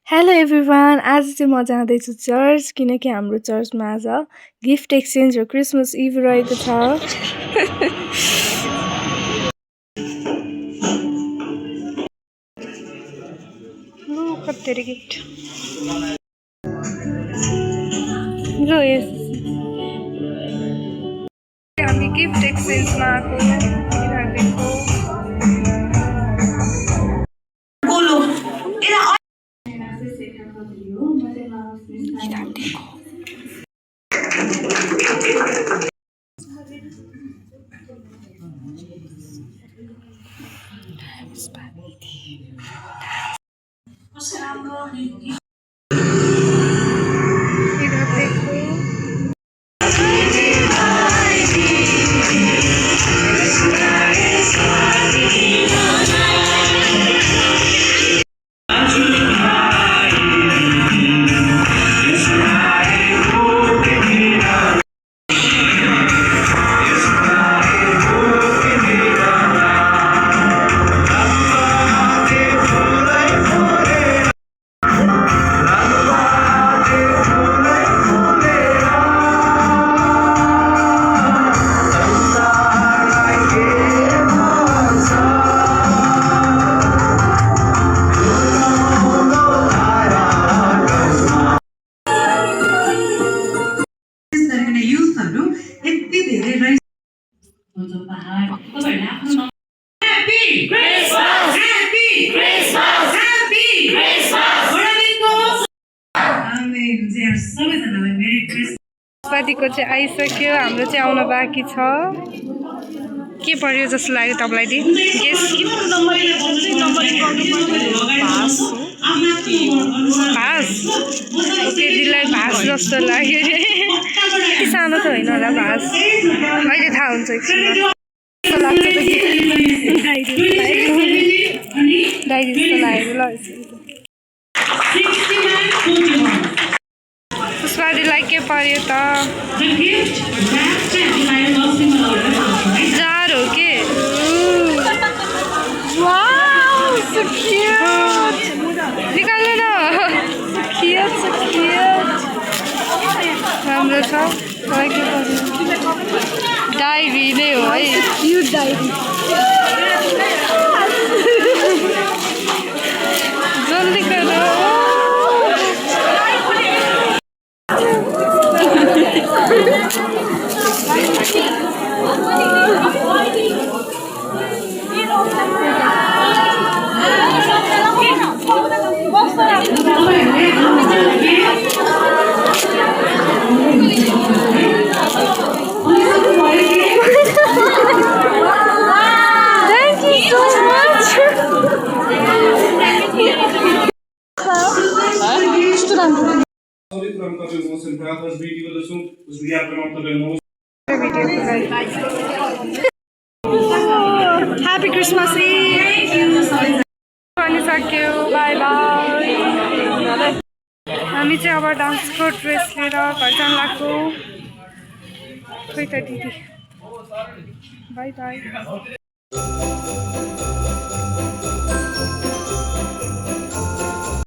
Hello everyone आज चाहिँ म जाँदैछु चर्च किनकि हाम्रो चर्चमा आज गिफ्ट एक्सचेन्ज र क्रिसमस इभ रहेको छ। कति गिफ्ट ल यस हामी गिफ्ट एक्सचेन्जमा आएको साथीको चाहिँ आइसक्यो, हाम्रो चाहिँ आउन बाँकी छ। के पर्यो जस्तो लाग्यो तपाईँलाई? भास ओके, दिदीलाई भास जस्तो लाग्यो। यति सानो त होइन होला भास, अहिले थाहा हुन्छ। डायरी जस्तो लाग्यो ल। पुष्पादीलाई के पर्यो त? जार हो के? निकाल्नु न। राम्रो छ। डायरी नै हो है। Cute diary. जल्दी करो। Happy Christmas Eve! सक्यो, बाई बाई। हामी चाहिँ अब डान्सको ड्रेस लिएर घर जान लाग्छौँ। खोइ त दिदी, बाई बाई।